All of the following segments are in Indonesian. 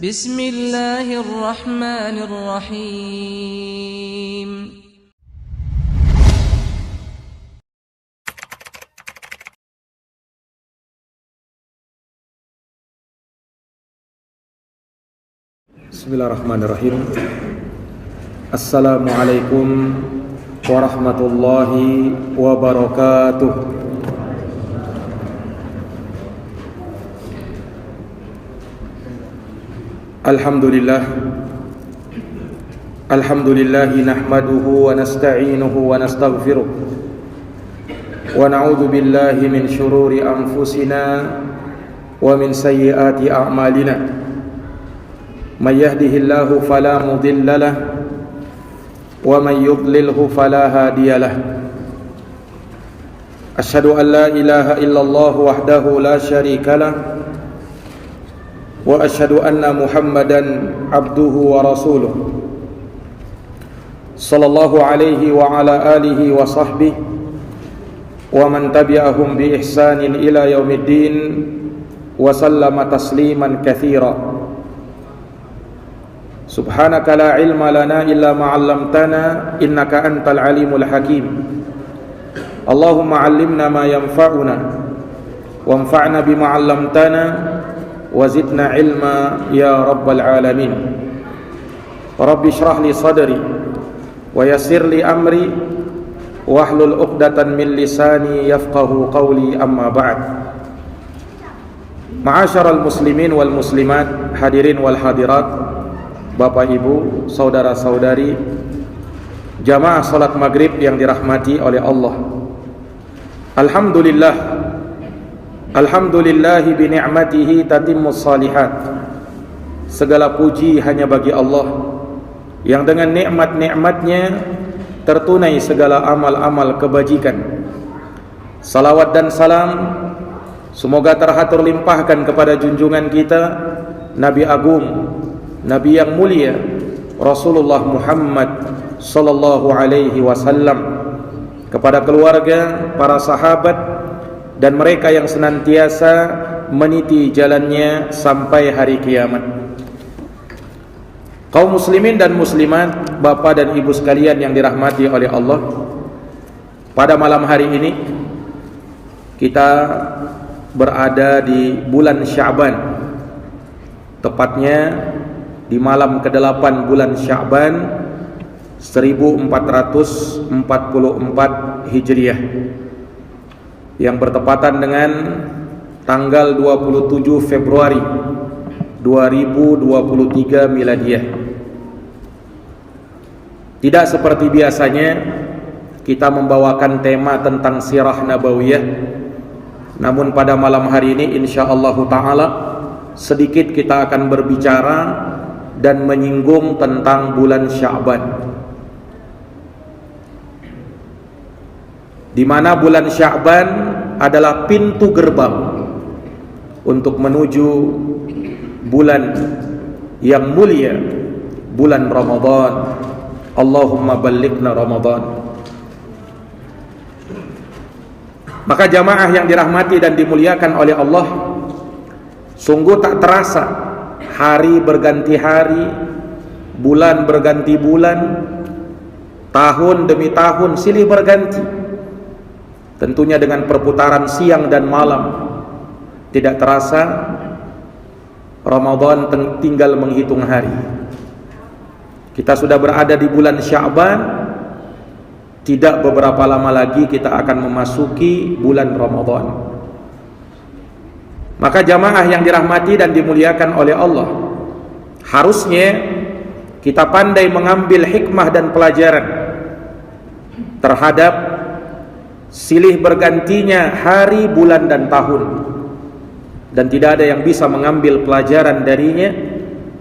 Bismillahirrahmanirrahim. Bismillahirrahmanirrahim. Assalamualaikum warahmatullahi wabarakatuh. Alhamdulillahi nahmaduhu wa nasta'inuhu wa nastaghfiruh wa na'udzu billahi min shururi anfusina wa min sayyiati a'malina. May yahdihillahu fala mudilla lahu wa may yudlilhu fala hadiya lahu. Asyhadu an la ilaha illallah wahdahu la syarika lahu wa asyhadu anna Muhammadan abduhu wa rasuluh sallallahu alaihi wa ala alihi wa sahbihi wa man tabi'ahum bi ihsanin ila yaumiddin wa sallama tasliman katsira. Subhanaka la ilma lana illa ma 'allamtana innaka antal alimul hakim. Allahumma 'allimna ma yanfa'una wanfa'na bima 'allamtana wa zidna ilma ya rabbal alamin. Rabbi shrah li sadri wa yassir li amri wahlul 'uqdatan min lisani yafqahu qawli, amma ba'd. Ma'asyaral muslimin wal muslimat, hadirin wal hadirat, Bapak Ibu, saudara-saudari, jamaah salat maghrib yang dirahmati oleh Allah. Alhamdulillahi bi ni'matihi tatimmus salihat. Segala puji hanya bagi Allah yang dengan nikmat-nikmatnya tertunai segala amal-amal kebajikan. Salawat dan salam semoga terhatur limpahkan kepada junjungan kita, Nabi Agung, Nabi yang mulia, Rasulullah Muhammad sallallahu alaihi wasallam, kepada keluarga, para sahabat, dan mereka yang senantiasa meniti jalannya sampai hari kiamat. Kaum muslimin dan muslimat, bapak dan ibu sekalian yang dirahmati oleh Allah, pada malam hari ini kita berada di bulan Sya'ban, tepatnya di malam ke-8 bulan Sya'ban 1444 Hijriah, yang bertepatan dengan tanggal 27 Februari 2023 Miladiyah. Tidak seperti biasanya kita membawakan tema tentang sirah nabawiyah, namun pada malam hari ini insyaallah ta'ala sedikit kita akan berbicara dan menyinggung tentang bulan Sya'ban, di mana bulan Sya'ban adalah pintu gerbang untuk menuju bulan yang mulia, bulan Ramadan. Allahumma ballighna Ramadan. Maka jamaah yang dirahmati dan dimuliakan oleh Allah, sungguh tak terasa hari berganti hari, bulan berganti bulan, tahun demi tahun silih berganti. Tentunya dengan perputaran siang dan malam, tidak terasa Ramadan tinggal menghitung hari. Kita sudah berada di bulan Sya'ban, tidak beberapa lama lagi kita akan memasuki bulan Ramadan. Maka jamaah yang dirahmati dan dimuliakan oleh Allah, harusnya kita pandai mengambil hikmah dan pelajaran terhadap silih bergantinya hari, bulan, dan tahun, dan tidak ada yang bisa mengambil pelajaran darinya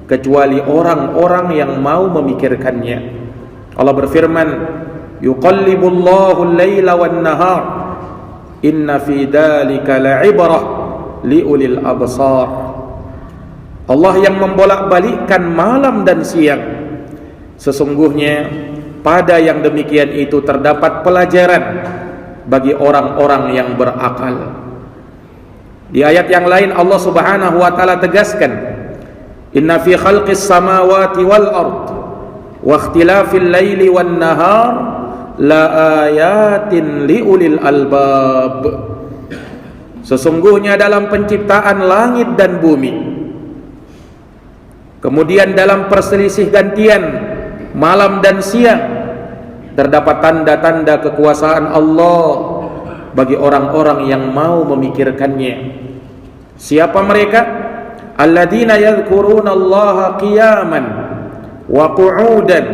kecuali orang-orang yang mau memikirkannya. Allah berfirman, yuqallibullahu al-laila wan-nahar inna fi dzalika la'ibrah liulil absar. Allah yang membolak-balikkan malam dan siang, sesungguhnya pada yang demikian itu terdapat pelajaran bagi orang-orang yang berakal. Di ayat yang lain Allah Subhanahu wa taala tegaskan, Inna fi khalqis samawati wal ard wa ikhtilafil laili wan nahar la ayatin liulil albab. Sesungguhnya dalam penciptaan langit dan bumi, kemudian dalam perselisih gantian malam dan siang, terdapat tanda-tanda kekuasaan Allah bagi orang-orang yang mau memikirkannya. Siapa mereka? Alladzina yadhkurunallaha qiyaman wa qu'udan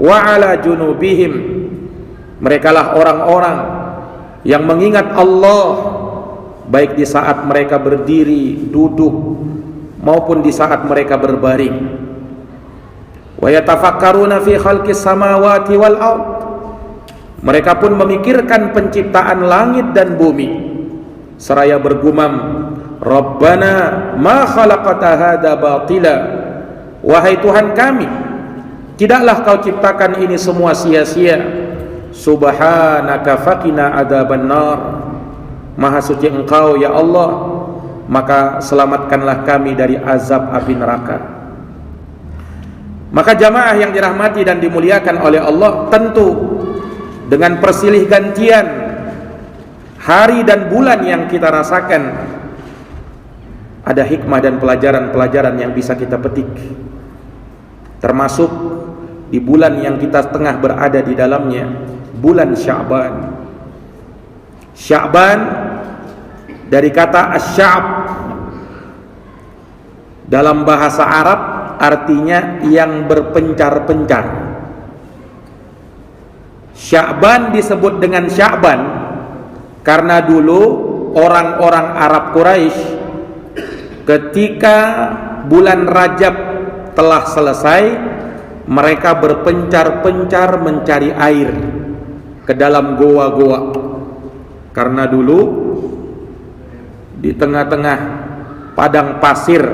wa 'ala junubihim. Merekalah orang-orang yang mengingat Allah baik di saat mereka berdiri, duduk, maupun di saat mereka berbaring. Wa yatafakkaruna fi khalqis samawati wal ard. Mereka pun memikirkan penciptaan langit dan bumi seraya bergumam, Rabbana ma khalaqta hadza batila. Wahai Tuhan kami, tidaklah kau ciptakan ini semua sia-sia. Subhanaka faqina adzabannar. Maha suci Engkau ya Allah, maka selamatkanlah kami dari azab api neraka. Maka jamaah yang dirahmati dan dimuliakan oleh Allah, tentu dengan persilih gantian hari dan bulan yang kita rasakan, ada hikmah dan pelajaran-pelajaran yang bisa kita petik. Termasuk di bulan yang kita tengah berada di dalamnya, bulan Sya'ban. Sya'ban dari kata asy-sya'b, dalam bahasa Arab artinya yang berpencar-pencar. Sya'ban disebut dengan Sya'ban karena dulu orang-orang Arab Quraisy ketika bulan Rajab telah selesai, mereka berpencar-pencar mencari air ke dalam goa-goa. Karena dulu di tengah-tengah padang pasir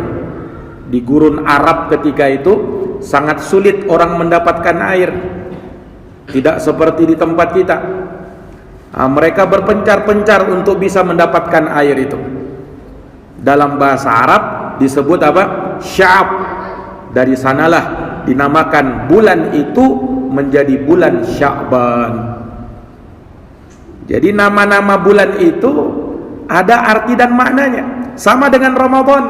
di gurun Arab ketika itu sangat sulit orang mendapatkan air, tidak seperti di tempat kita. Mereka berpencar-pencar untuk bisa mendapatkan air itu. Dalam bahasa Arab disebut apa? Sya'ab. Dari sanalah dinamakan bulan itu menjadi bulan Sya'ban. Jadi nama-nama bulan itu ada arti dan maknanya. Sama dengan Ramadan.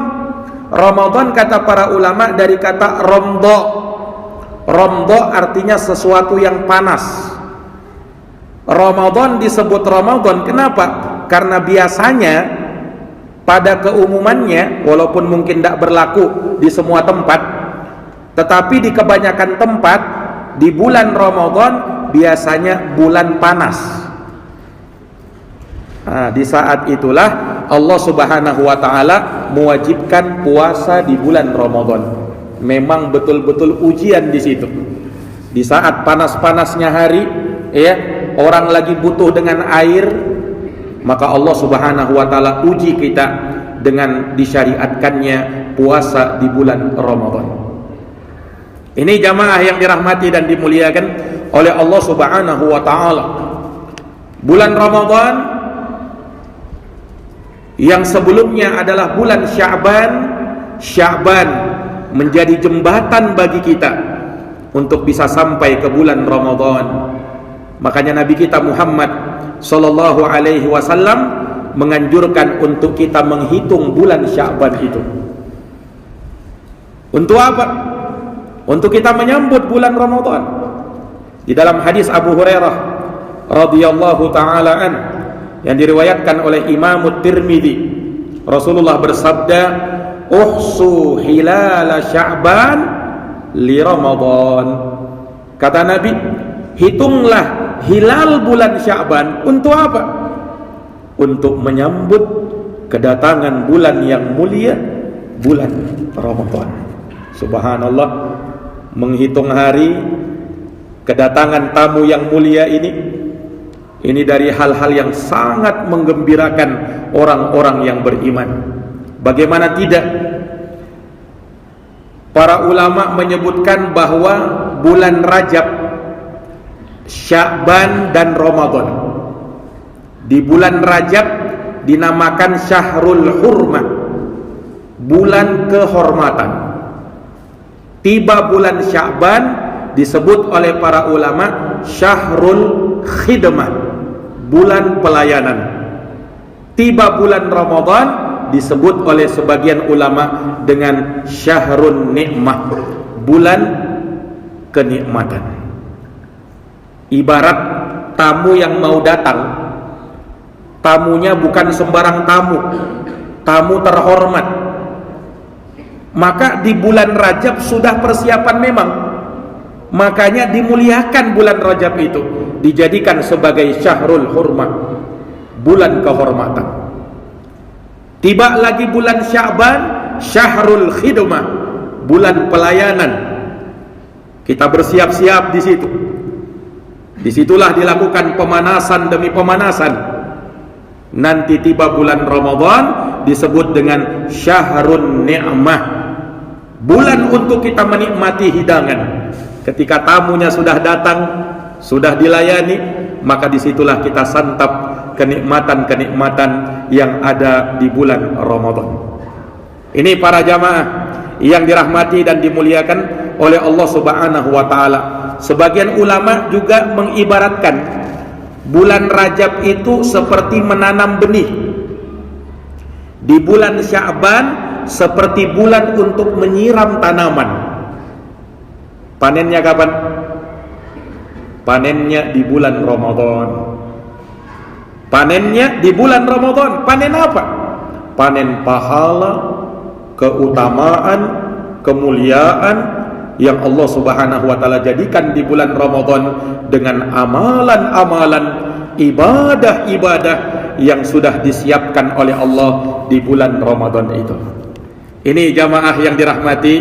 Ramadan kata para ulama dari kata romdo. Romdo artinya sesuatu yang panas. Ramadan disebut Ramadan kenapa? Karena biasanya pada keumumannya, walaupun mungkin tidak berlaku di semua tempat, tetapi di kebanyakan tempat di bulan Ramadan biasanya bulan panas. Di saat itulah Allah Subhanahu wa taala mewajibkan puasa di bulan Ramadan. Memang betul-betul ujian di situ. Di saat panas-panasnya hari, ya, orang lagi butuh dengan air, maka Allah Subhanahu wa taala uji kita dengan disyariatkannya puasa di bulan Ramadan. Ini jamaah yang dirahmati dan dimuliakan oleh Allah Subhanahu wa taala. Bulan Ramadan yang sebelumnya adalah bulan Sya'ban, Sya'ban menjadi jembatan bagi kita untuk bisa sampai ke bulan Ramadan. Makanya Nabi kita Muhammad sallallahu alaihi wasallam menganjurkan untuk kita menghitung bulan Sya'ban itu. Untuk apa? Untuk kita menyambut bulan Ramadan. Di dalam hadis Abu Hurairah radhiyallahu taala an yang diriwayatkan oleh Imam Tirmidzi, Rasulullah bersabda, "Uhsu hilal Sya'ban li Ramadan." Kata Nabi, hitunglah hilal bulan Sya'ban untuk apa? Untuk menyambut kedatangan bulan yang mulia, bulan Ramadan. Subhanallah, menghitung hari kedatangan tamu yang mulia ini dari hal-hal yang sangat menggembirakan orang-orang yang beriman. Bagaimana tidak? Para ulama menyebutkan bahwa bulan Rajab, Sya'ban dan Ramadan, di bulan Rajab dinamakan Syahrul Hurmah, bulan kehormatan. Tiba bulan Sya'ban disebut oleh para ulama syahrul khidmah, bulan pelayanan. Tiba bulan Ramadan disebut oleh sebagian ulama dengan syahrun nikmah, bulan kenikmatan. Ibarat tamu yang mau datang, tamunya bukan sembarang tamu, tamu terhormat. Maka di bulan Rajab sudah persiapan memang. Makanya dimuliakan bulan Rajab itu, dijadikan sebagai syahrul hurmah, bulan kehormatan. Tiba lagi bulan Sya'ban, syahrul khidmah, bulan pelayanan. Kita bersiap-siap di situ. Disitulah dilakukan pemanasan demi pemanasan. Nanti tiba bulan Ramadan disebut dengan syahrun ni'mah, bulan untuk kita menikmati hidangan. Ketika tamunya sudah datang, sudah dilayani, maka disitulah kita santap kenikmatan-kenikmatan yang ada di bulan Ramadan. Ini para jamaah yang dirahmati dan dimuliakan oleh Allah Subhanahu wa taala. Sebagian ulama juga mengibaratkan bulan Rajab itu seperti menanam benih. Di bulan Sya'ban seperti bulan untuk menyiram tanaman. Panennya kapan? Panennya di bulan Ramadan. Panennya di bulan Ramadan. Panen apa? Panen pahala, keutamaan, kemuliaan yang Allah Subhanahu wa taala jadikan di bulan Ramadan dengan amalan-amalan, ibadah-ibadah yang sudah disiapkan oleh Allah di bulan Ramadan itu. Ini jamaah yang dirahmati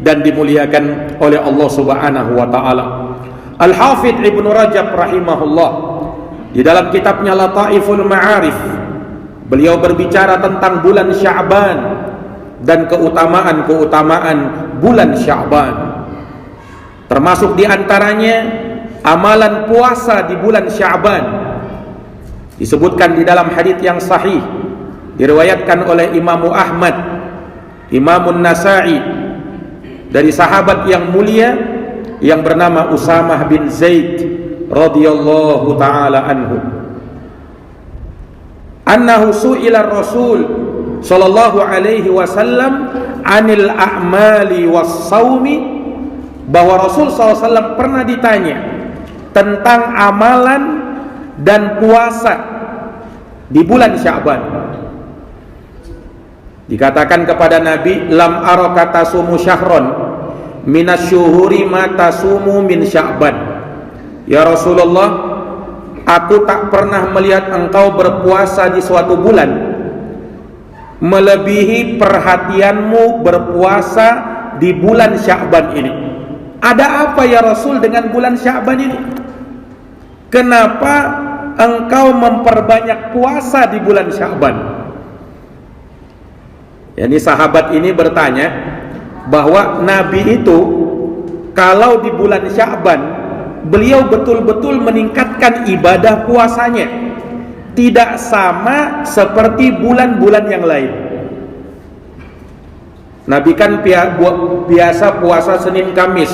dan dimuliakan oleh Allah Subhanahu wa taala. Al-Hafidz Ibnu Rajab rahimahullah di dalam kitabnya Lataiful Ma'arif, beliau berbicara tentang bulan Sya'ban dan keutamaan-keutamaan bulan Sya'ban. Termasuk di antaranya amalan puasa di bulan Sya'ban. Disebutkan di dalam hadits yang sahih, diriwayatkan oleh Imam Ahmad, Imam Nasa'i, dari sahabat yang mulia yang bernama Usamah bin Zaid radhiyallahu taala anhu. Annahu su'ila Rasul sallallahu alaihi wasallam anil a'mali was-saumi, bahwa Rasul SAW pernah ditanya tentang amalan dan puasa di bulan Sya'ban. Dikatakan kepada Nabi, lam araka tasumu syahron minasyuhuri ma tasumu min Sya'ban. Ya Rasulullah, aku tak pernah melihat engkau berpuasa di suatu bulan melebihi perhatianmu berpuasa di bulan Sya'ban ini. Ada apa ya Rasul dengan bulan Sya'ban ini? Kenapa engkau memperbanyak puasa di bulan Sya'ban? Yani sahabat ini bertanya bahwa Nabi itu kalau di bulan Sya'ban beliau betul-betul meningkatkan ibadah puasanya, tidak sama seperti bulan-bulan yang lain. Nabi kan biasa puasa Senin Kamis,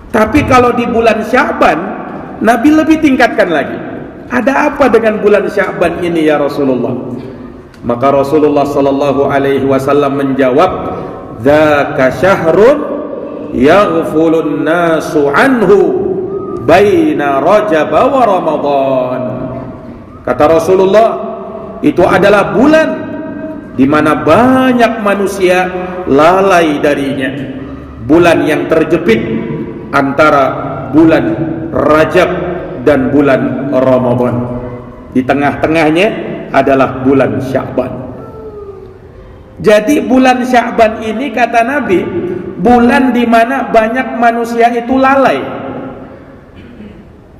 tapi kalau di bulan Sya'ban Nabi lebih tingkatkan lagi. Ada apa dengan bulan Sya'ban ini ya Rasulullah? Maka Rasulullah sallallahu alaihi wasallam menjawab, dzaka syahrun yaghfulun nasu anhu baina Rajab wa Ramadan. Kata Rasulullah, itu adalah bulan di mana banyak manusia lalai darinya. Bulan yang terjepit antara bulan Rajab dan bulan Ramadan. Di tengah-tengahnya adalah bulan Sya'ban. Jadi bulan Sya'ban ini kata Nabi, bulan di mana banyak manusia itu lalai.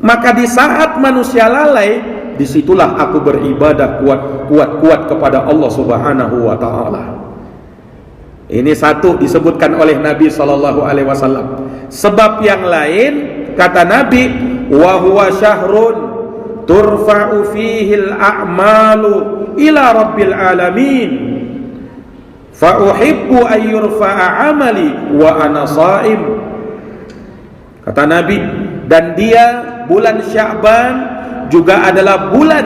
Maka di saat manusia lalai, disitulah aku beribadah kuat kepada Allah Subhanahu wa taala. Ini satu disebutkan oleh Nabi sallallahu alaihi wasallam. Sebab yang lain kata Nabi, wa huwa syahrun turfa'u fihi al-a'malu ila rabbil alamin fa uhibbu an yurfa'a amali wa ana shaim. Kata Nabi, dan dia bulan Sya'ban juga adalah bulan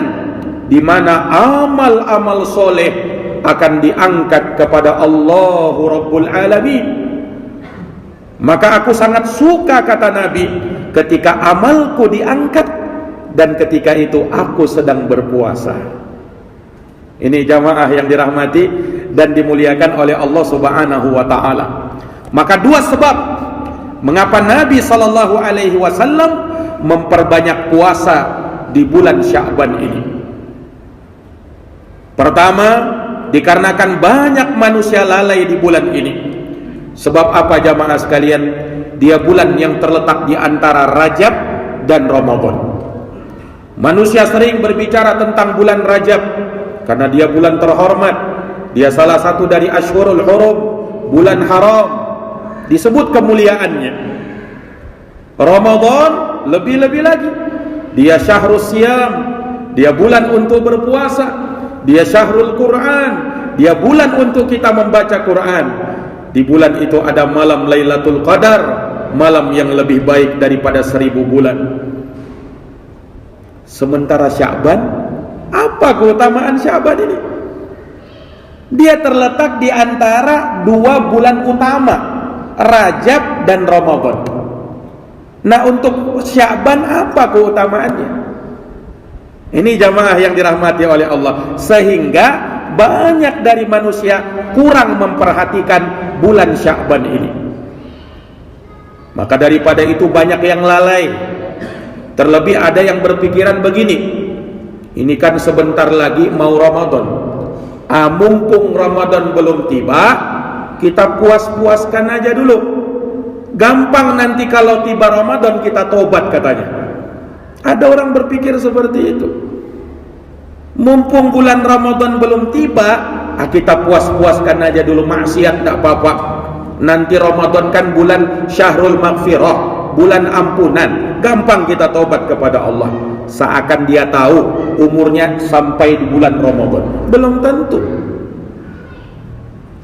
di mana amal-amal soleh akan diangkat kepada Allahu Rabbul Alamin. Maka aku sangat suka, kata Nabi, ketika amalku diangkat dan ketika itu aku sedang berpuasa. Ini jamaah yang dirahmati dan dimuliakan oleh Allah Subhanahu wa taala. Maka dua sebab mengapa Nabi sallallahu alaihi wasallam memperbanyak puasa di bulan Sya'ban ini. Pertama, dikarenakan banyak manusia lalai di bulan ini. Sebab apa jamaah sekalian? Dia bulan yang terletak di antara Rajab dan Ramadan. Manusia sering berbicara tentang bulan Rajab karena dia bulan terhormat. Dia salah satu dari Ashhurul Hurum, bulan haram, disebut kemuliaannya. Ramadan lebih-lebih lagi, dia syahrus siyam, dia bulan untuk berpuasa, dia syahrul Quran, dia bulan untuk kita membaca Quran. Di bulan itu ada malam Lailatul Qadar, malam yang lebih baik daripada 1000 bulan. Sementara Sya'ban, apa keutamaan Sya'ban ini? Dia terletak di antara dua bulan utama, Rajab dan Ramadan. Nah, untuk Sya'ban apa keutamaannya? Ini jamaah yang dirahmati oleh Allah. Sehingga banyak dari manusia kurang memperhatikan bulan Sya'ban ini. Maka daripada itu banyak yang lalai. Terlebih ada yang berpikiran begini, ini kan sebentar lagi mau Ramadan, mumpung Ramadan belum tiba, kita puas-puaskan aja dulu, gampang nanti kalau tiba Ramadan kita tobat, katanya. Ada orang berpikir seperti itu. Mumpung bulan Ramadan belum tiba, kita puas-puaskan aja dulu, maksiat tak apa-apa. Nanti Ramadan kan bulan Syahrul Maghfirah, bulan ampunan, gampang kita tobat kepada Allah. Seakan dia tahu umurnya sampai di bulan Ramadan. Belum tentu.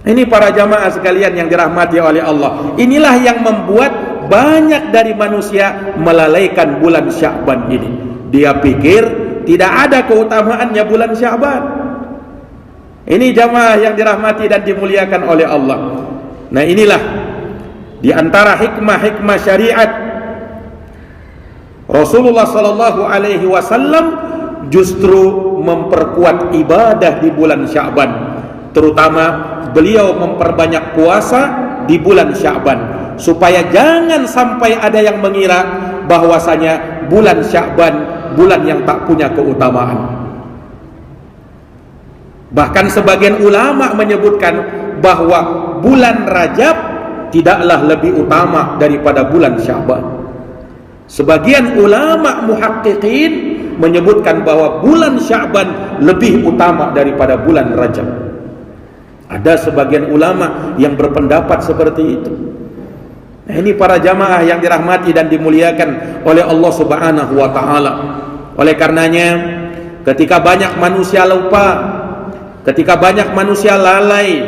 Ini para jamaah sekalian yang dirahmati oleh Allah. Inilah yang membuat banyak dari manusia melalaikan bulan Sya'ban ini. Dia pikir tidak ada keutamaannya bulan Sya'ban. Ini jamaah yang dirahmati dan dimuliakan oleh Allah. Nah, inilah di antara hikmah-hikmah syariat. Rasulullah sallallahu alaihi wasallam justru memperkuat ibadah di bulan Sya'ban. Terutama beliau memperbanyak puasa di bulan Sya'ban, supaya jangan sampai ada yang mengira bahwasanya bulan Sya'ban bulan yang tak punya keutamaan. Bahkan sebagian ulama menyebutkan bahwa bulan Rajab tidaklah lebih utama daripada bulan Sya'ban. Sebagian ulama muhaqqiqin menyebutkan bahwa bulan Sya'ban lebih utama daripada bulan Rajab. Ada sebagian ulama yang berpendapat seperti itu. Nah, ini para jamaah yang dirahmati dan dimuliakan oleh Allah Subhanahu wa taala. Oleh karenanya, ketika banyak manusia lupa, ketika banyak manusia lalai,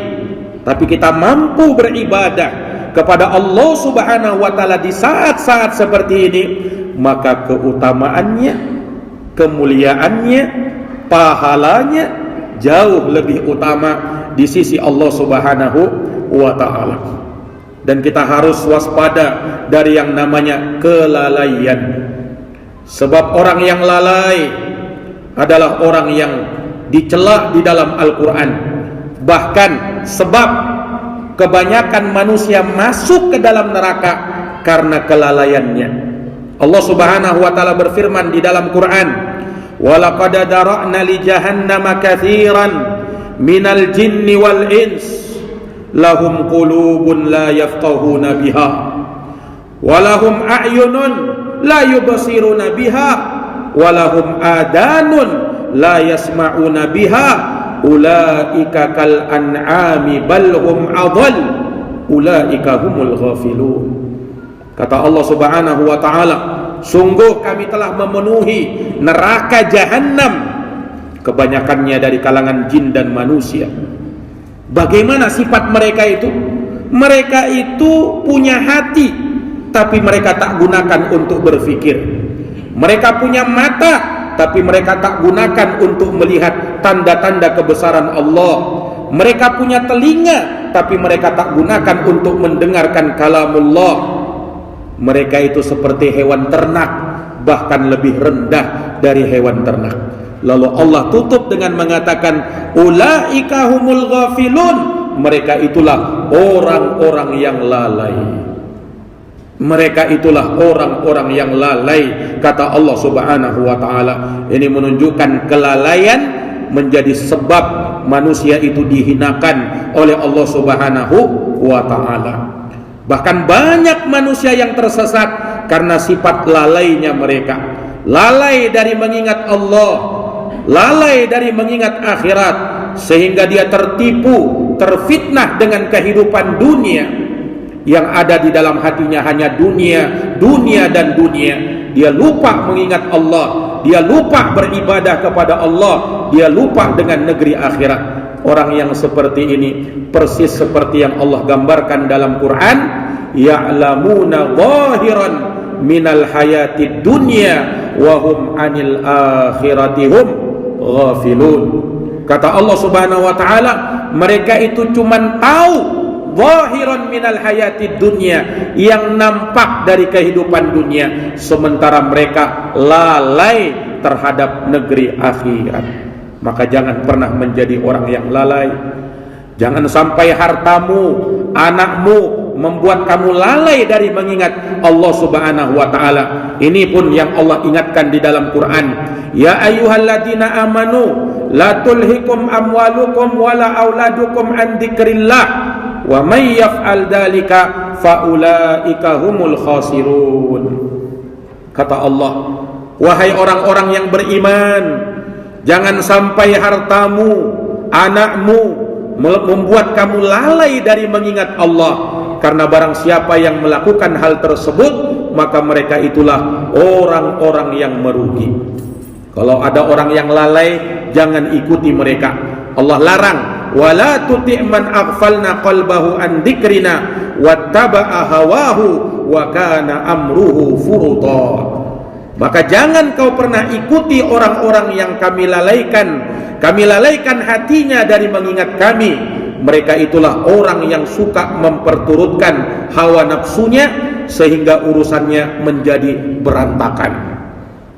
tapi kita mampu beribadah kepada Allah Subhanahu wa taala di saat-saat seperti ini, maka keutamaannya, kemuliaannya, pahalanya jauh lebih utama di sisi Allah Subhanahu wa taala. Dan kita harus waspada dari yang namanya kelalaian. Sebab orang yang lalai adalah orang yang dicela di dalam Al-Quran. Bahkan sebab kebanyakan manusia masuk ke dalam neraka karena kelalaiannya. Allah Subhanahu wa taala berfirman di dalam Quran, "Walaqad dara'na li jahannama katsiran minal jinni wal ins lahum qulubun la yafqahuna biha wa lahum a'yunun la yubsiruna biha wa lahum adanun la yasma'una biha ulaika kal an'ami bal hum adall ulaika humul ghafilun." Kata Allah Subhanahu wa taala, sungguh kami telah memenuhi neraka Jahannam kebanyakannya dari kalangan jin dan manusia. Bagaimana sifat mereka itu? Mereka itu punya hati, tapi mereka tak gunakan untuk berfikir. Mereka punya mata, tapi mereka tak gunakan untuk melihat tanda-tanda kebesaran Allah. Mereka punya telinga, tapi mereka tak gunakan untuk mendengarkan kalamullah. Mereka itu seperti hewan ternak, bahkan lebih rendah dari hewan ternak. Lalu Allah tutup dengan mengatakan, ulaika humul ghafilun. Mereka itulah orang-orang yang lalai. Mereka itulah orang-orang yang lalai, kata Allah Subhanahu wa taala. Ini menunjukkan kelalaian menjadi sebab manusia itu dihinakan oleh Allah Subhanahu wa taala. Bahkan banyak manusia yang tersesat karena sifat lalainya mereka. Lalai dari mengingat Allah, lalai dari mengingat akhirat, sehingga dia tertipu, terfitnah dengan kehidupan dunia. Yang ada di dalam hatinya hanya dunia, dunia dan dunia. Dia lupa mengingat Allah, dia lupa beribadah kepada Allah, dia lupa dengan negeri akhirat. Orang yang seperti ini persis seperti yang Allah gambarkan dalam Quran, ya'lamuna zahiran minal hayatid dunya wa hum 'anil akhirati hum ghafilun. Kata Allah Subhanahu wa taala, mereka itu cuman tahu zahiran minal hayatid dunya, yang nampak dari kehidupan dunia, sementara mereka lalai terhadap negeri akhirat. Maka jangan pernah menjadi orang yang lalai. Jangan sampai hartamu, anakmu membuat kamu lalai dari mengingat Allah Subhanahu wa taala. Ini pun yang Allah ingatkan di dalam Quran. Ya ayyuhalladzina amanu la tulhikum amwalukum wala auladukum an dzikrillah wa may yaf'al dzalika faulaika humul khasirun. Kata Allah, wahai orang-orang yang beriman, jangan sampai hartamu, anakmu membuat kamu lalai dari mengingat Allah. Karena barang siapa yang melakukan hal tersebut, maka mereka itulah orang-orang yang merugi. Kalau ada orang yang lalai, jangan ikuti mereka. Allah larang, wala tuti' man aghfalna qalbahu an dzikrina wattaba'a hawahu wa kana amruhu furuta. Maka jangan kau pernah ikuti orang-orang yang kami lalaikan hatinya dari mengingat kami. Mereka itulah orang yang suka memperturutkan hawa nafsunya sehingga urusannya menjadi berantakan.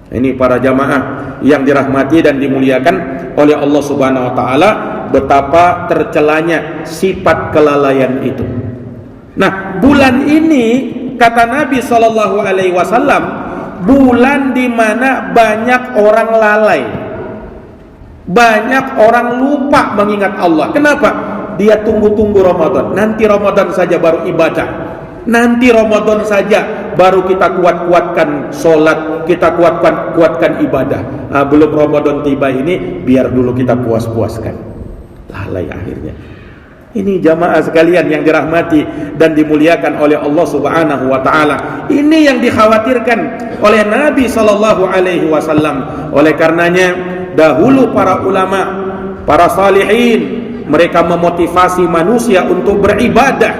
Ini para jamaah yang dirahmati dan dimuliakan oleh Allah Subhanahu wa taala, betapa tercelanya sifat kelalaian itu. Nah, bulan ini kata Nabi sallallahu alaihi wasallam, bulan di mana banyak orang lalai, banyak orang lupa mengingat Allah. Kenapa? Dia tunggu-tunggu Ramadan. Nanti Ramadan saja baru ibadah. Nanti Ramadan saja baru kita kuat-kuatkan sholat, kita kuatkan ibadah. Belum Ramadan tiba ini, biar dulu kita puas-puaskan. Lalai akhirnya. Ini jamaah sekalian yang dirahmati dan dimuliakan oleh Allah Subhanahu wa taala. Ini yang dikhawatirkan oleh Nabi sallallahu alaihi wasallam. Oleh karenanya dahulu para ulama, para salihin, mereka memotivasi manusia untuk beribadah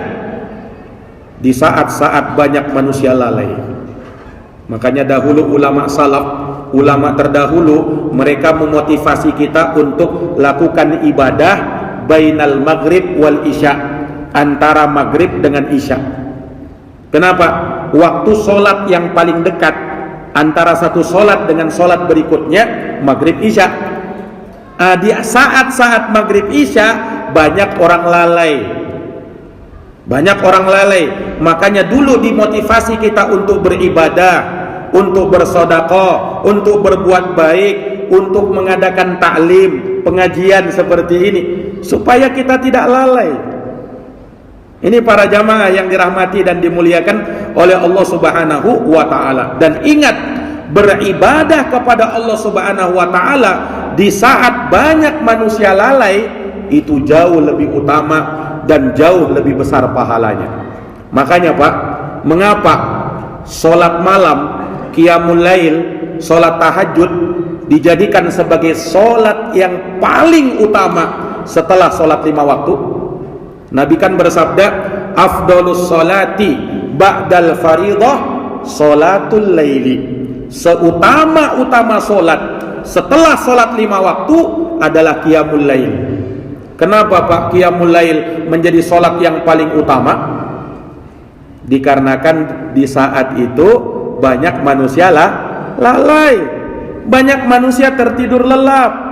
di saat-saat banyak manusia lalai. Makanya dahulu ulama salaf, ulama terdahulu, mereka memotivasi kita untuk lakukan ibadah bainal maghrib wal isya, antara maghrib dengan isya. Kenapa? Waktu sholat yang paling dekat antara satu sholat dengan sholat berikutnya maghrib isya. Di saat-saat maghrib isya banyak orang lalai. Banyak orang lalai. Makanya dulu dimotivasi kita untuk beribadah, untuk bersedekah, untuk berbuat baik, untuk mengadakan taklim, pengajian seperti ini, supaya kita tidak lalai. Ini para jamaah yang dirahmati dan dimuliakan oleh Allah Subhanahu wa taala. Dan ingat, beribadah kepada Allah Subhanahu wa taala di saat banyak manusia lalai itu jauh lebih utama dan jauh lebih besar pahalanya. Makanya Pak, mengapa sholat malam, qiyamul lail, sholat tahajud dijadikan sebagai sholat yang paling utama setelah sholat 5 waktu? Nabi kan bersabda, afdalus salati ba'dal faridah salatul laili. Seutama-utama solat setelah solat 5 waktu adalah qiyamul lail. Kenapa Pak qiyamul lail menjadi solat yang paling utama? Dikarenakan di saat itu banyak manusia lalai, banyak manusia tertidur lelap.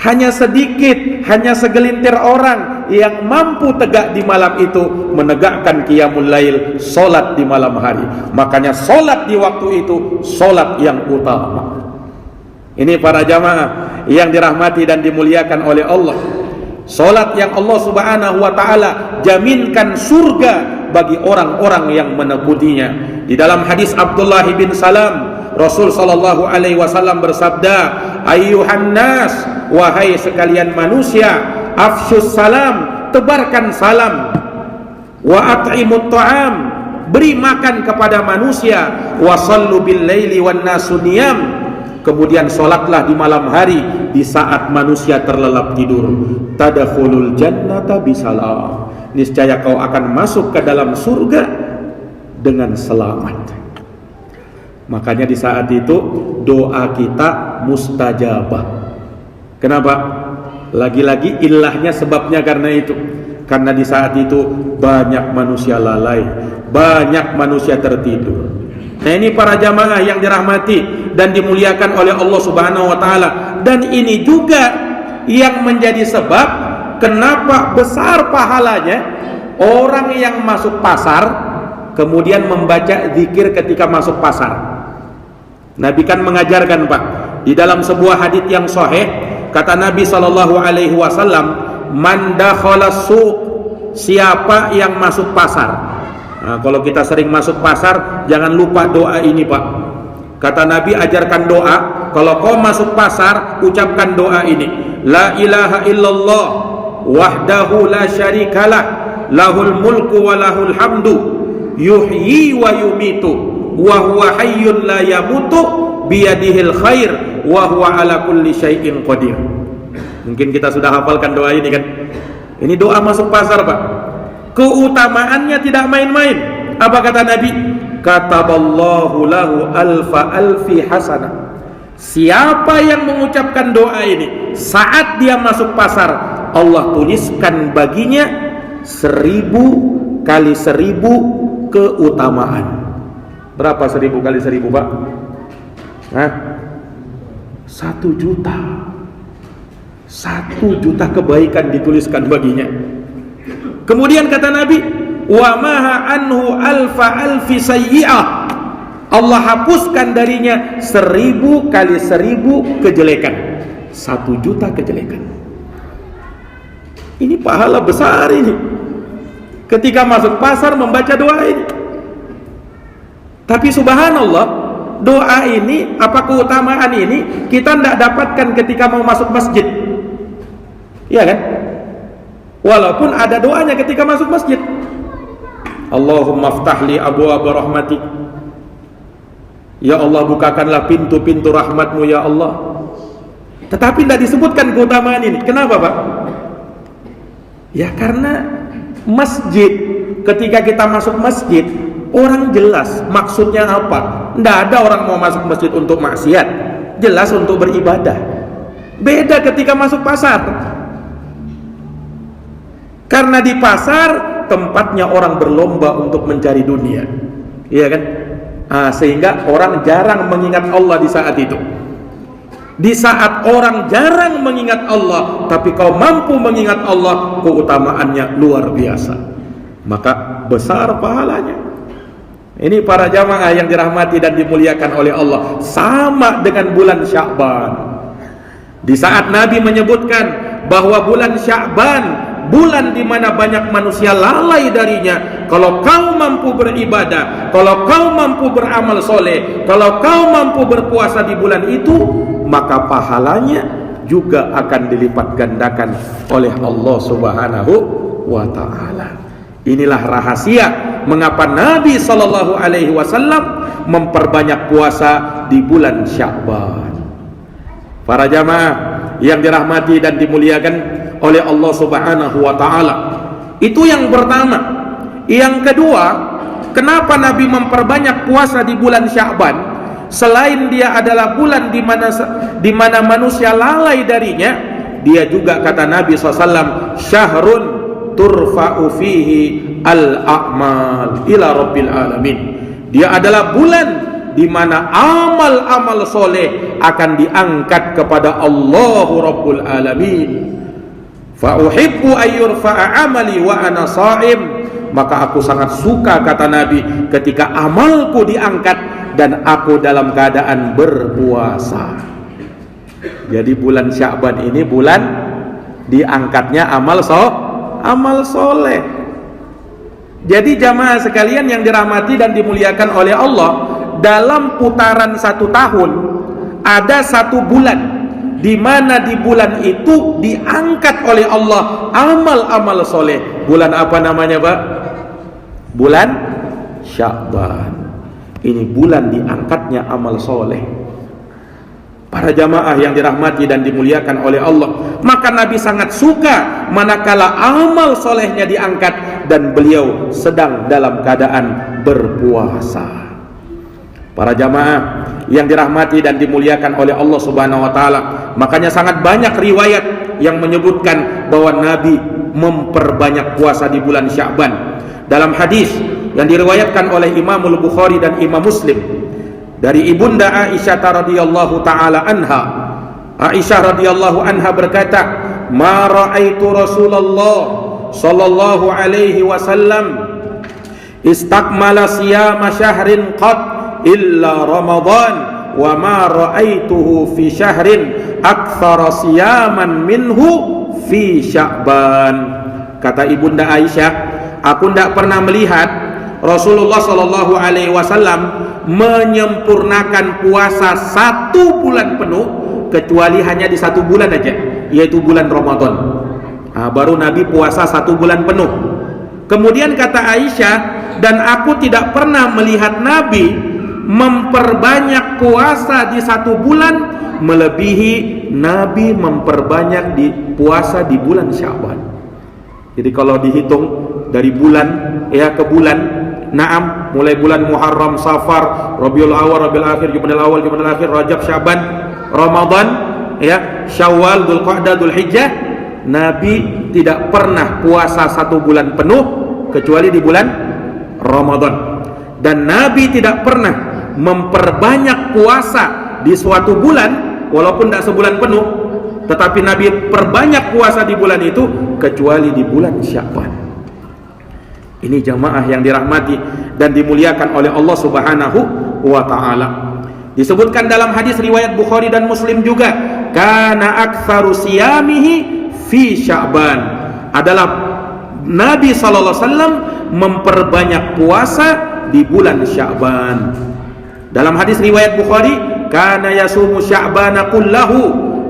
Hanya sedikit, hanya segelintir orang yang mampu tegak di malam itu menegakkan qiyamul lail, solat di malam hari. Makanya solat di waktu itu solat yang utama. Ini para jamaah yang dirahmati dan dimuliakan oleh Allah, solat yang Allah subhanahu wa ta'ala jaminkan surga bagi orang-orang yang menekuninya. Di dalam hadis Abdullah bin Salam, Rasul sallallahu alaihi wasallam bersabda, ayyuhan nas, wahai sekalian manusia, afsyus salam, tebarkan salam, wa at'imut ta'am, beri makan kepada manusia, wa sallu bil laili wan nasu niyam, kemudian solatlah di malam hari di saat manusia terlelap tidur. Tadkhulul jannata bisalam, niscaya kau akan masuk ke dalam surga dengan selamat. Makanya di saat itu doa kita mustajabah. Kenapa? Lagi-lagi ilahnya, sebabnya karena itu. Karena di saat itu banyak manusia lalai, banyak manusia tertidur. Nah, ini para jamaah yang dirahmati dan dimuliakan oleh Allah subhanahu wa ta'ala. Dan ini juga yang menjadi sebab kenapa besar pahalanya orang yang masuk pasar kemudian membaca zikir ketika masuk pasar. Nabi kan mengajarkan Pak, di dalam sebuah hadits yang sahih, kata Nabi sallallahu alaihi wasallam, man dakhala suq, siapa yang masuk pasar. Nah, kalau kita sering masuk pasar, jangan lupa doa ini Pak. Kata Nabi, ajarkan doa, kalau kau masuk pasar, ucapkan doa ini, la ilaha illallah wahdahu la syarikalah, lahul mulku wa lahul hamdu, yuhyi wa yumitu, wa huwa hayyun la yamutu, biyadihil khair, wa huwa ala kulli syai'in qadir. Mungkin kita sudah hafalkan doa ini kan. Ini doa masuk pasar Pak. Keutamaannya tidak main-main. Apa kata Nabi? Kataballahu lahu alfa alfi hasanah. Siapa yang mengucapkan doa ini saat dia masuk pasar, Allah tuliskan baginya 1000 kali 1000 keutamaan. Berapa 1000 kali 1000 Pak? Hah? 1 juta. 1 juta kebaikan dituliskan baginya. Kemudian kata Nabi, wa maha anhu alfa alfi sayyi'ah, Allah hapuskan darinya 1000 kali 1000 kejelekan. 1 juta kejelekan. Ini pahala besar ini ketika masuk pasar membaca doa ini. Tapi subhanallah, doa ini, apa keutamaan ini kita tidak dapatkan ketika mau masuk masjid. Iya kan? Walaupun ada doanya ketika masuk masjid. Allahumma ftahli abwaab rahmatik, ya Allah bukakanlah pintu-pintu rahmatmu ya Allah. Tetapi tidak disebutkan keutamaan ini. Kenapa Pak? Ya karena masjid, ketika kita masuk masjid, orang jelas maksudnya apa. Tidak ada orang mau masuk masjid untuk maksiat, jelas untuk beribadah. Beda ketika masuk pasar. Karena di pasar tempatnya orang berlomba untuk mencari dunia, iya kan? Sehingga orang jarang mengingat Allah di saat itu. Di saat orang jarang mengingat Allah, tapi kau mampu mengingat Allah, keutamaannya luar biasa. Maka besar pahalanya. Ini para jamaah yang dirahmati dan dimuliakan oleh Allah, sama dengan bulan Sya'ban. Di saat Nabi menyebutkan bahwa bulan Sya'ban, bulan di mana banyak manusia lalai darinya, kalau kau mampu beribadah, kalau kau mampu beramal soleh, kalau kau mampu berpuasa di bulan itu, maka pahalanya juga akan dilipat gandakan oleh Allah Subhanahu wa ta'ala. Inilah rahasia mengapa Nabi sallallahu alaihi wasallam memperbanyak puasa di bulan Sya'ban. Para jamaah yang dirahmati dan dimuliakan oleh Allah Subhanahu wa taala. Itu yang pertama. Yang kedua, kenapa Nabi memperbanyak puasa di bulan Sya'ban? Selain dia adalah bulan di mana manusia lalai darinya, dia juga kata Nabi SAW, syahrun turfa'u fihi al-a'mal ila rabbil alamin. Dia adalah bulan di mana amal-amal soleh akan diangkat kepada Allah Rabbul Alamin. Fa uhibbu ayyurfa'a amali wa ana sha'im. Maka aku sangat suka, kata Nabi, ketika amalku diangkat dan aku dalam keadaan berpuasa. Jadi bulan Sya'ban ini bulan diangkatnya amal soleh. Jadi jamaah sekalian yang dirahmati dan dimuliakan oleh Allah, dalam putaran 1 tahun ada 1 bulan di mana di bulan itu diangkat oleh Allah amal-amal soleh. Bulan apa namanya, Pak? Bulan Sya'ban. Ini bulan diangkatnya amal soleh. Para jamaah yang dirahmati dan dimuliakan oleh Allah, maka Nabi sangat suka manakala amal solehnya diangkat dan beliau sedang dalam keadaan berpuasa. Para jamaah yang dirahmati dan dimuliakan oleh Allah Subhanahu wa taala, makanya sangat banyak riwayat yang menyebutkan bahwa Nabi memperbanyak puasa di bulan Sya'ban. Dalam hadis yang diriwayatkan oleh Imam Al-Bukhari dan Imam Muslim dari Ibunda Aisyah radhiyallahu taala anha, Aisyah radhiyallahu anha berkata, "Ma ra'aitu Rasulullah sallallahu alaihi wasallam istakmala siyama syahrin qat illa Ramadan wa ma ra'aituhu fi syahrin aktsara siyaman minhu fi Sya'ban." Kata Ibunda Aisyah, aku tidak pernah melihat Rasulullah sallallahu alaihi wasallam menyempurnakan puasa 1 bulan penuh kecuali hanya di 1 bulan aja, yaitu bulan Ramadan. Baru Nabi puasa 1 bulan penuh. Kemudian kata Aisyah, dan aku tidak pernah melihat Nabi memperbanyak puasa di 1 bulan melebihi Nabi memperbanyak di puasa di bulan Sya'ban. Jadi kalau dihitung dari bulan ke bulan, naam, mulai bulan Muharram, Safar, Rabiul Awal, Rabiul Akhir, Jumadil Awal, Jumadil Akhir, Rajab, Sya'ban, Ramadan, Syawal, Dzulqa'dah, Dzulhijjah, Nabi tidak pernah puasa 1 bulan penuh kecuali di bulan Ramadan. Dan Nabi tidak pernah memperbanyak puasa di suatu bulan walaupun tidak sebulan penuh, tetapi Nabi perbanyak puasa di bulan itu kecuali di bulan Sya'ban. Ini jamaah yang dirahmati dan dimuliakan oleh Allah Subhanahu wa taala. Disebutkan dalam hadis riwayat Bukhari dan Muslim juga, kana aktsaru siyamihi fi Sya'ban. Adalah Nabi sallallahu alaihi wasallam memperbanyak puasa di bulan Sya'ban. Dalam hadis riwayat Bukhari, kana yasumu Sya'bana kullahu.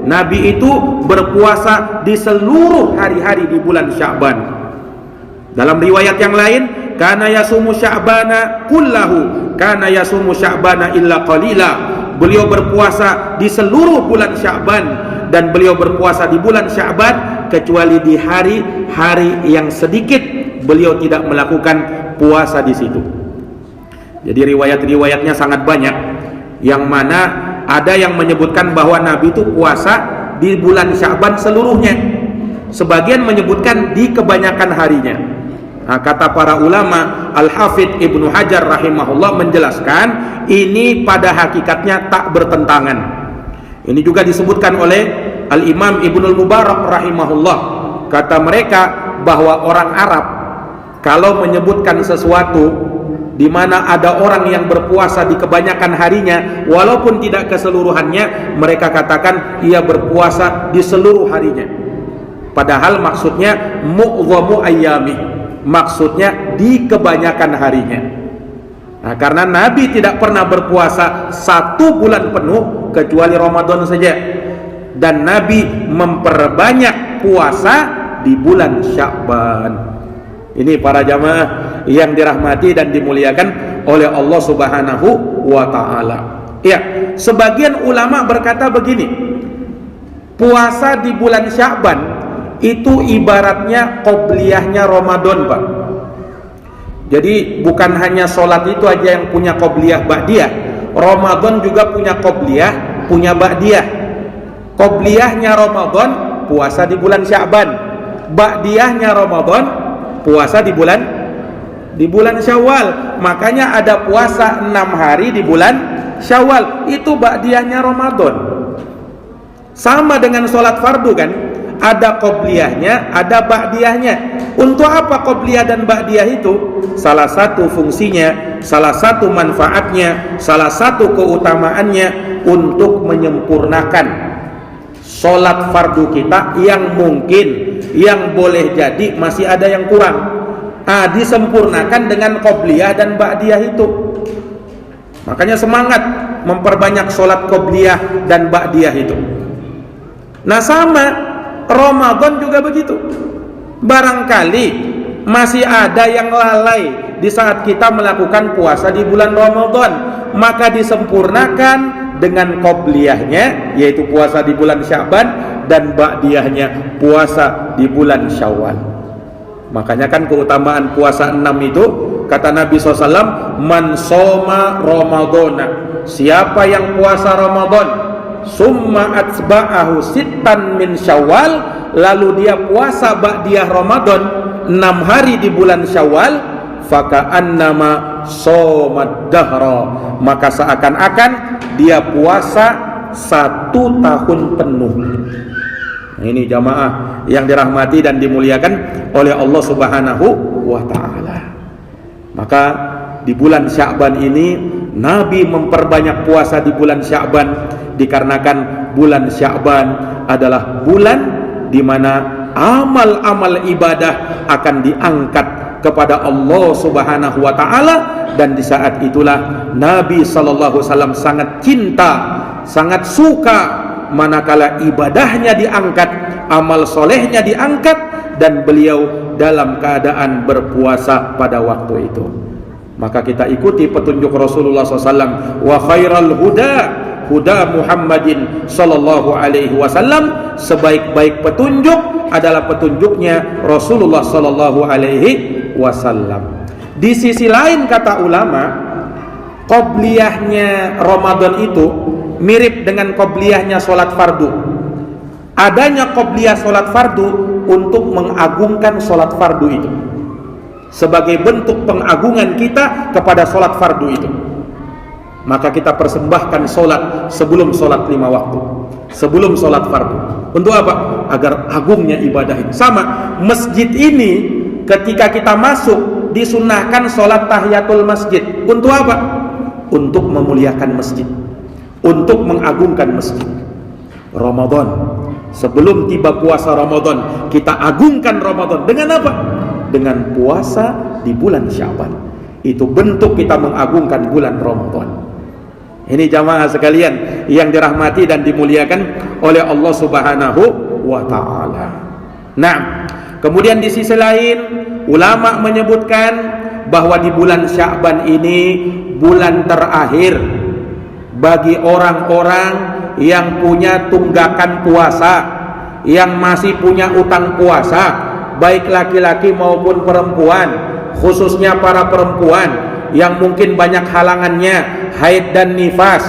Nabi itu berpuasa di seluruh hari-hari di bulan Sya'ban. Dalam riwayat yang lain, kana yasumu Sya'bana kullahu, kana yasumu Sya'bana illa qalila. Beliau berpuasa di seluruh bulan Sya'ban dan beliau berpuasa di bulan Sya'ban kecuali di hari-hari yang sedikit beliau tidak melakukan puasa di situ. Jadi riwayat-riwayatnya sangat banyak, yang mana ada yang menyebutkan bahwa Nabi itu puasa di bulan Sya'ban seluruhnya. Sebagian menyebutkan di kebanyakan harinya. Kata para ulama, Al-Hafidh Ibnu Hajar rahimahullah menjelaskan, ini pada hakikatnya tak bertentangan. Ini juga disebutkan oleh Al-Imam Ibnul Mubarak rahimahullah. Kata mereka bahwa orang Arab kalau menyebutkan sesuatu di mana ada orang yang berpuasa di kebanyakan harinya, walaupun tidak keseluruhannya, mereka katakan ia berpuasa di seluruh harinya. Padahal maksudnya mu'dhamu ayyami, maksudnya di kebanyakan harinya. Karena Nabi tidak pernah berpuasa 1 bulan penuh kecuali Ramadan saja, dan Nabi memperbanyak puasa di bulan Sya'ban. Ini para jamaah yang dirahmati dan dimuliakan oleh Allah Subhanahu wa taala. Ya, sebagian ulama berkata begini, puasa di bulan Sya'ban itu ibaratnya qobliyahnya Ramadan, Pak. Jadi bukan hanya sholat itu aja yang punya qobliyah ba'diyah, Ramadan juga punya qobliyah, punya ba'diyah. Qobliyahnya Ramadan puasa di bulan Sya'ban, ba'diyahnya Ramadan puasa di bulan Syawal. Makanya ada puasa 6 hari di bulan Syawal, itu ba'diyahnya Ramadan. Sama dengan sholat fardu kan, ada qobliyahnya, ada ba'diyahnya. Untuk apa qobliyah dan ba'diyah itu? Salah satu fungsinya, salah satu manfaatnya, salah satu keutamaannya untuk menyempurnakan sholat fardu kita yang mungkin, yang boleh jadi masih ada yang kurang. Disempurnakan dengan qobliyah dan ba'diyah itu. Makanya semangat memperbanyak sholat qobliyah dan ba'diyah itu. Nah, sama Ramadan juga begitu. Barangkali masih ada yang lalai di saat kita melakukan puasa di bulan Ramadan, maka disempurnakan dengan qobliyahnya, yaitu puasa di bulan Sya'ban, dan ba'diyahnya puasa di bulan Syawal. Makanya kan keutamaan puasa 6 itu, kata Nabi SAW, man soma Ramadana, siapa yang puasa Ramadan, summa atsba'ahu sittan min Syawal, lalu dia puasa ba'diyah Ramadan 6 hari di bulan Syawal, faka'annama somad dahra, maka seakan-akan dia puasa 1 tahun penuh. Nah, ini jamaah yang dirahmati dan dimuliakan oleh Allah Subhanahu wa ta'ala. Maka di bulan Sya'ban ini Nabi memperbanyak puasa di bulan Sya'ban, dikarenakan bulan Sya'ban adalah bulan di mana amal-amal ibadah akan diangkat kepada Allah Subhanahu wa ta'ala. Dan di saat itulah Nabi sallallahu alaihi wasallam sangat cinta, sangat suka manakala ibadahnya diangkat, amal solehnya diangkat, dan beliau dalam keadaan berpuasa pada waktu itu. Maka kita ikuti petunjuk Rasulullah SAW. Wa khairal huda huda Muhammadin sallallahu alaihi wasallam, sebaik-baik petunjuk adalah petunjuknya Rasulullah sallallahu alaihi wasallam. Di sisi lain kata ulama, qobliyahnya Ramadan itu mirip dengan qobliyahnya sholat fardu. Adanya qobliyah sholat fardu untuk mengagungkan sholat fardu itu, sebagai bentuk pengagungan kita kepada sholat fardu itu. Maka kita persembahkan sholat sebelum sholat 5 waktu, sebelum sholat fardu. Untuk apa? Agar agungnya ibadah ini. Sama masjid ini, ketika kita masuk disunahkan sholat tahiyatul masjid. Untuk apa? Untuk memuliakan masjid, untuk mengagungkan masjid. Ramadan, sebelum tiba puasa Ramadan, kita agungkan Ramadan dengan apa? Dengan puasa di bulan Sya'ban. Itu bentuk kita mengagungkan bulan Ramadan. Ini jamaah sekalian yang dirahmati dan dimuliakan oleh Allah Subhanahu wa ta'ala. Nah, kemudian di sisi lain ulama menyebutkan bahwa di bulan Sya'ban ini bulan terakhir bagi orang-orang yang punya tunggakan puasa, yang masih punya utang puasa, baik laki-laki maupun perempuan, khususnya para perempuan yang mungkin banyak halangannya, haid dan nifas,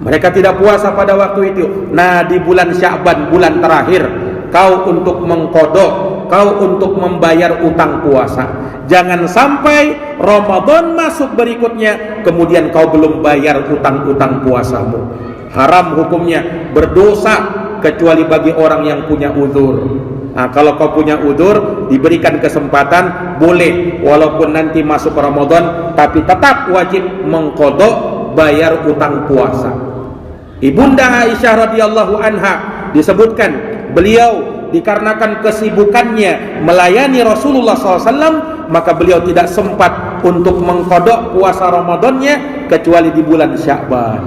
mereka tidak puasa pada waktu itu. Nah, di bulan Sya'ban, bulan terakhir, kau untuk mengqadha, kau untuk membayar utang puasa. Jangan sampai Ramadan masuk berikutnya kemudian kau belum bayar utang-utang puasamu. Haram hukumnya, berdosa, kecuali bagi orang yang punya uzur. Nah, kalau kau punya uzur, diberikan kesempatan, boleh walaupun nanti masuk Ramadan, tapi tetap wajib mengqadha, bayar utang puasa. Ibunda Aisyah radhiyallahu anha disebutkan, beliau dikarenakan kesibukannya melayani Rasulullah SAW, maka beliau tidak sempat untuk mengqadha puasa Ramadannya kecuali di bulan Sya'ban.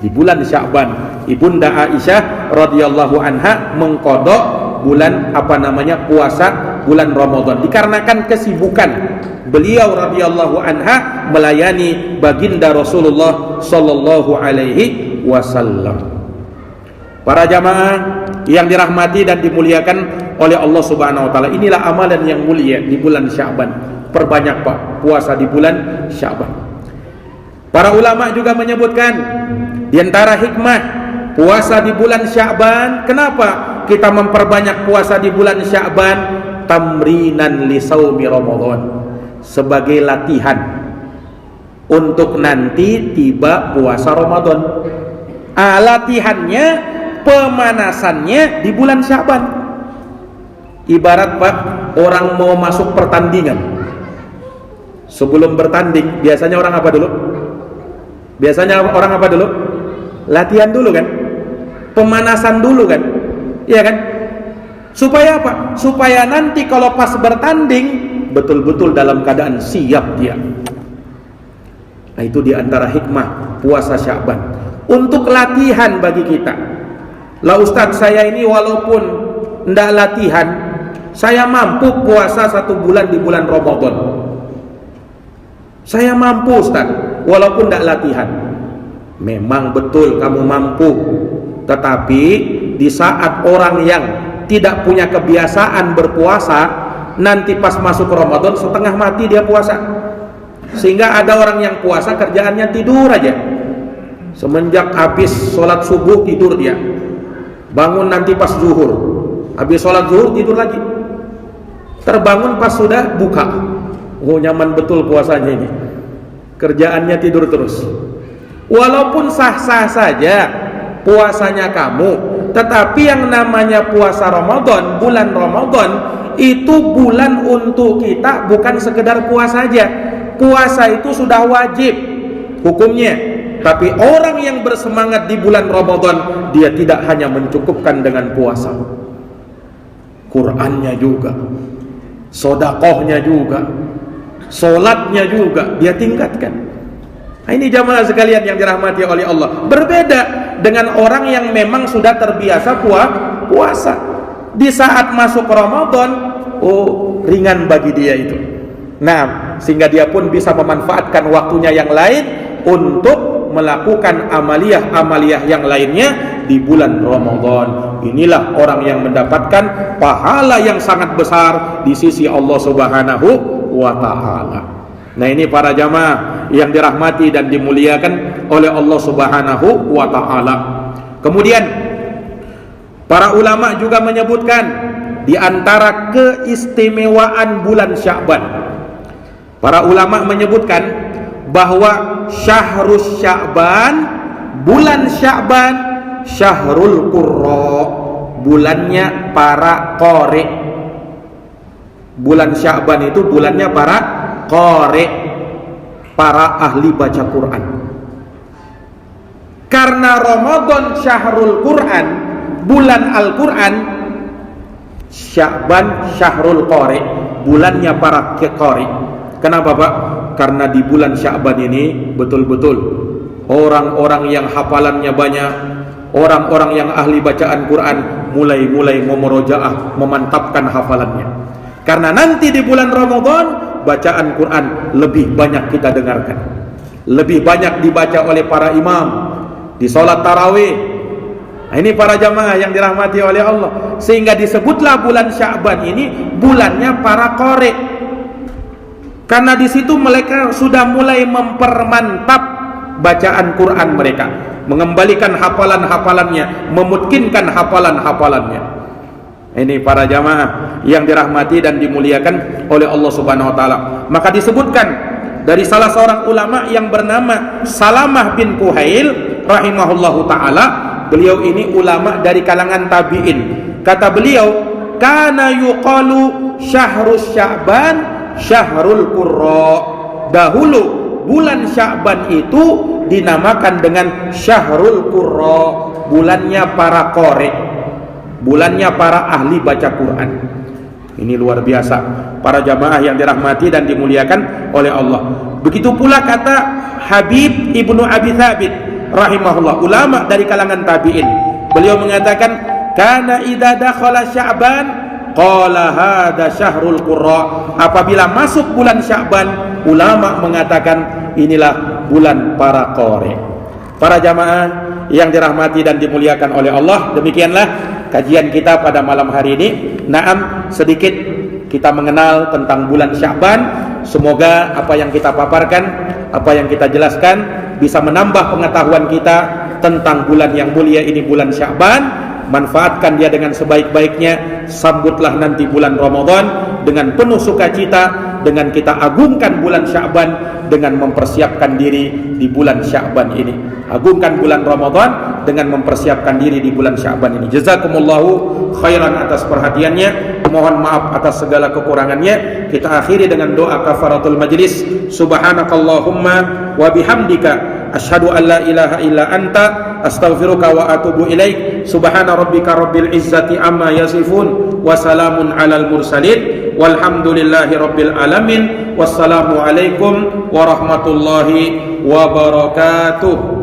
Di bulan Sya'ban, Ibunda Aisyah radhiyallahu anha mengqadha bulan puasa bulan Ramadan, dikarenakan kesibukan beliau radhiyallahu anha melayani baginda Rasulullah sallallahu alaihi wasallam. Para jamaah yang dirahmati dan dimuliakan oleh Allah Subhanahu wa taala, inilah amalan yang mulia di bulan Sya'ban. Perbanyak Pak puasa di bulan Sya'ban. Para ulama juga menyebutkan di antara hikmah puasa di bulan Sya'ban, kenapa kita memperbanyak puasa di bulan Sya'ban? Tamrinan li saumi Ramadan, sebagai latihan untuk nanti tiba puasa Ramadan. Latihannya, pemanasannya di bulan Sya'ban. Ibarat Pak, orang mau masuk pertandingan. Sebelum bertanding, biasanya orang apa dulu? Latihan dulu kan? Pemanasan dulu kan? Iya kan? Supaya apa? Supaya nanti kalau pas bertanding betul-betul dalam keadaan siap dia. Nah, itu diantara hikmah puasa Sya'ban, untuk latihan bagi kita. Lah Ustadz, saya ini walaupun ndak latihan, saya mampu puasa 1 bulan di bulan Ramadan. Saya mampu Ustadz, walaupun ndak latihan. Memang betul kamu mampu, tetapi di saat orang yang tidak punya kebiasaan berpuasa, nanti pas masuk Ramadan setengah mati dia puasa. Sehingga ada orang yang puasa kerjaannya tidur aja. Semenjak habis sholat subuh tidur dia, bangun nanti pas zuhur, habis sholat zuhur tidur lagi, terbangun pas sudah buka. Oh, nyaman betul puasanya ini, kerjaannya tidur terus. Walaupun sah-sah saja puasanya kamu, tetapi yang namanya puasa Ramadan, bulan Ramadan itu bulan untuk kita, bukan sekedar puasa saja. Puasa itu sudah wajib hukumnya, tapi orang yang bersemangat di bulan Ramadan, dia tidak hanya mencukupkan dengan puasa, Qur'annya juga, sodakohnya juga, sholatnya juga dia tingkatkan. Nah, ini jamaah sekalian yang dirahmati oleh Allah, berbeda dengan orang yang memang sudah terbiasa puasa. Di saat masuk Ramadan, oh, ringan bagi dia itu. Nah, sehingga dia pun bisa memanfaatkan waktunya yang lain untuk melakukan amaliyah yang lainnya di bulan Ramadan. Inilah orang yang mendapatkan pahala yang sangat besar di sisi Allah Subhanahu wa taala. Nah, ini para jamaah yang dirahmati dan dimuliakan oleh Allah Subhanahu wa taala. Kemudian para ulama juga menyebutkan di antara keistimewaan bulan Sya'ban. Para ulama menyebutkan bahwa Syahrus Sya'ban, bulan Sya'ban, Syahrul Qurra, bulannya para qari. Bulan Sya'ban itu bulannya para qari, para ahli baca Quran. Karena Ramadan Syahrul Quran, bulan Al-Quran, Sya'ban Syahrul Qari, bulannya para qari. Kenapa Pak? Karena di bulan Sya'ban ini betul-betul orang-orang yang hafalannya banyak, orang-orang yang ahli bacaan Quran mulai memurojaah, memantapkan hafalannya. Karena nanti di bulan Ramadan bacaan Quran lebih banyak kita dengarkan, lebih banyak dibaca oleh para imam di sholat tarawih. Nah, ini para jamaah yang dirahmati oleh Allah, sehingga disebutlah bulan Sya'ban ini bulannya para qari. Karena di situ mereka sudah mulai mempermantap bacaan Quran mereka, mengembalikan hafalan-hafalannya, memutkinkan hafalan-hafalannya. Ini para jamaah yang dirahmati dan dimuliakan oleh Allah Subhanahu wa taala. Maka disebutkan dari salah seorang ulama yang bernama Salamah bin Kuhail rahimahullahu taala, beliau ini ulama dari kalangan tabi'in. Kata beliau, kana yuqalu syahrus Sya'ban Syahrul Qurra. Dahulu bulan Sya'ban itu dinamakan dengan Syahrul Qurra, bulannya para qari, bulannya para ahli baca Quran. Ini luar biasa para jamaah yang dirahmati dan dimuliakan oleh Allah. Begitu pula kata Habib Ibnu Abi Thabit rahimahullah, ulama dari kalangan tabi'in. Beliau mengatakan, kana idza dakhala Sya'ban qala hada syahrul qurra. Apabila masuk bulan Sya'ban, ulama mengatakan inilah bulan para qari. Para jamaah yang dirahmati dan dimuliakan oleh Allah, demikianlah kajian kita pada malam hari ini. Naam, sedikit kita mengenal tentang bulan Sya'ban. Semoga apa yang kita paparkan, apa yang kita jelaskan bisa menambah pengetahuan kita tentang bulan yang mulia ini, bulan Sya'ban. Manfaatkan dia dengan sebaik-baiknya. Sambutlah nanti bulan Ramadan dengan penuh sukacita, dengan kita agungkan bulan Sya'ban, dengan mempersiapkan diri di bulan Sya'ban ini. Agungkan bulan Ramadan dengan mempersiapkan diri di bulan Sya'ban ini. Jazakumullahu khairan atas perhatiannya. Mohon maaf atas segala kekurangannya. Kita akhiri dengan doa kafaratul majlis. Subhanakallahumma wa bihamdika asyhadu an la ilaha illa anta astaghfiruka wa atubu ilaik. Subhana rabbika rabbil izzati amma yasifun wa salamun alal mursalin walhamdulillahi rabbil alamin. Wassalamu alaikum warahmatullahi wabarakatuh.